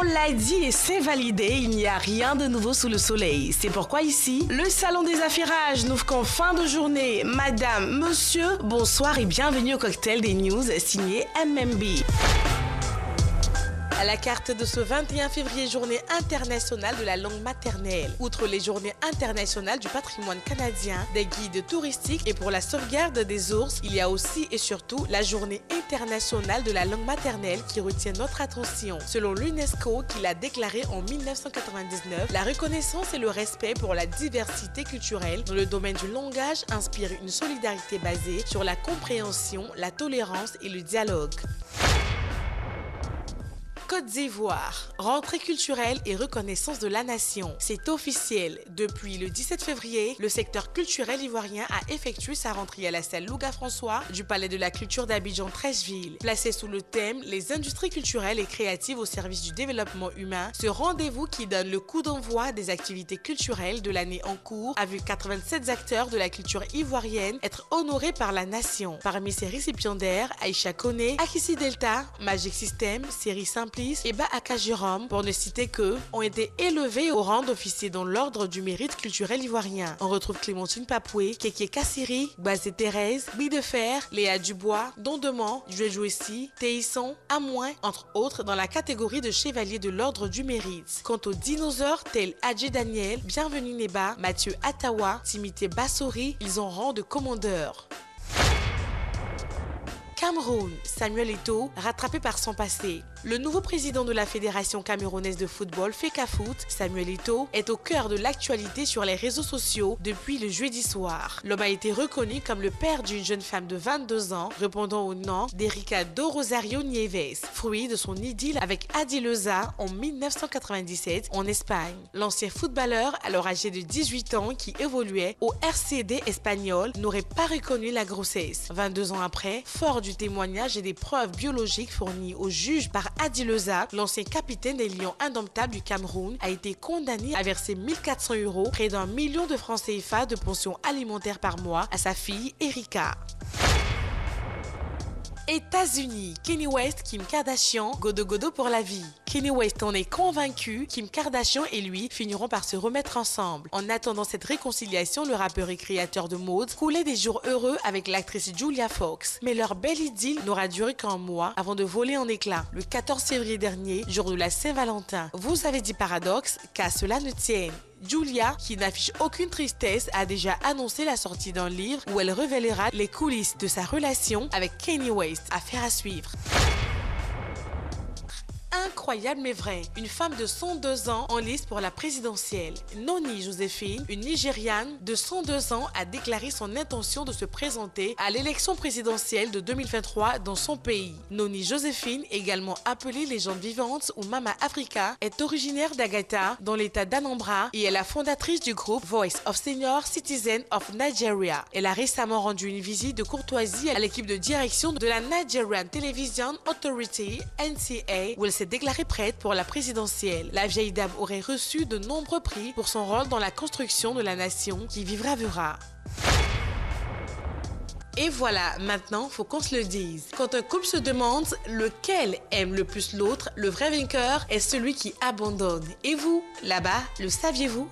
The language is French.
On l'a dit et c'est validé, il n'y a rien de nouveau sous le soleil. C'est pourquoi ici, le salon des affairages n'ouvre qu'en fin de journée. Madame, monsieur, bonsoir et bienvenue au cocktail des news signé MMB. À la carte de ce 21 février, journée internationale de la langue maternelle. Outre les journées internationales du patrimoine canadien, des guides touristiques et pour la sauvegarde des ours, il y a aussi et surtout la journée internationale de la langue maternelle qui retient notre attention. Selon l'UNESCO, qui l'a déclaré en 1999, la reconnaissance et le respect pour la diversité culturelle dans le domaine du langage inspirent une solidarité basée sur la compréhension, la tolérance et le dialogue. Côte d'Ivoire, rentrée culturelle et reconnaissance de la nation. C'est officiel. Depuis le 17 février, le secteur culturel ivoirien a effectué sa rentrée à la salle Louga-François du Palais de la Culture d'Abidjan-Treichville. Placé sous le thème « Les industries culturelles et créatives au service du développement humain », ce rendez-vous qui donne le coup d'envoi des activités culturelles de l'année en cours a vu 87 acteurs de la culture ivoirienne être honorés par la nation. Parmi ces récipiendaires, Aïcha Koné, Akissi Delta, Magic System, Série Simple et Baaka Jérôme, pour ne citer qu'eux, ont été élevés au rang d'officiers dans l'ordre du mérite culturel ivoirien. On retrouve Clémentine Papoué, Kéké Kassiri, Bazé Thérèse, Bidefer, Léa Dubois, Dondement, Joué-Jouessi, Téisson, Amoin, entre autres dans la catégorie de chevalier de l'ordre du mérite. Quant aux dinosaures tels Adjé Daniel, Bienvenue Neba, Mathieu Attawa, Timité Bassori, ils ont rang de commandeur. Cameroun, Samuel Eto'o, rattrapé par son passé. Le nouveau président de la Fédération camerounaise de football, FECAFOOT, Samuel Eto'o, est au cœur de l'actualité sur les réseaux sociaux depuis le jeudi soir. L'homme a été reconnu comme le père d'une jeune femme de 22 ans, répondant au nom d'Erika do Rosario Nieves, fruit de son idylle avec Adi Leza en 1997 en Espagne. L'ancien footballeur, alors âgé de 18 ans, qui évoluait au RCD espagnol, n'aurait pas reconnu la grossesse. 22 ans après, fort du témoignage et des preuves biologiques fournies au juge par Adi Leza, l'ancien capitaine des Lions indomptables du Cameroun, a été condamné à verser 1400 €, près d'1 million de francs CFA de pension alimentaire par mois à sa fille Erika. États-Unis, Kanye West, Kim Kardashian, godo pour la vie. Kanye West en est convaincu, Kim Kardashian et lui finiront par se remettre ensemble. En attendant cette réconciliation, le rappeur et créateur de mode coulait des jours heureux avec l'actrice Julia Fox. Mais leur belle idylle n'aura duré qu'un mois avant de voler en éclats. Le 14 février dernier, jour de la Saint-Valentin. Vous avez dit paradoxe, qu'à cela ne tienne. Julia, qui n'affiche aucune tristesse, a déjà annoncé la sortie d'un livre où elle révélera les coulisses de sa relation avec Kanye West. Affaire à suivre. Incroyable mais vrai, une femme de 102 ans en lice pour la présidentielle. Noni Joséphine, une Nigériane de 102 ans, a déclaré son intention de se présenter à l'élection présidentielle de 2023 dans son pays. Noni Joséphine, également appelée légende vivante ou Mama Africa, est originaire d'Agata dans l'état d'Anambra et est la fondatrice du groupe Voice of Senior Citizens of Nigeria. Elle a récemment rendu une visite de courtoisie à l'équipe de direction de la Nigerian Television Authority, NTA, où elle s'est déclarée prête pour la présidentielle. La vieille dame aurait reçu de nombreux prix pour son rôle dans la construction de la nation qui vivra verra. Et voilà, maintenant, faut qu'on se le dise. Quand un couple se demande lequel aime le plus l'autre, le vrai vainqueur est celui qui abandonne. Et vous, là-bas, le saviez-vous ?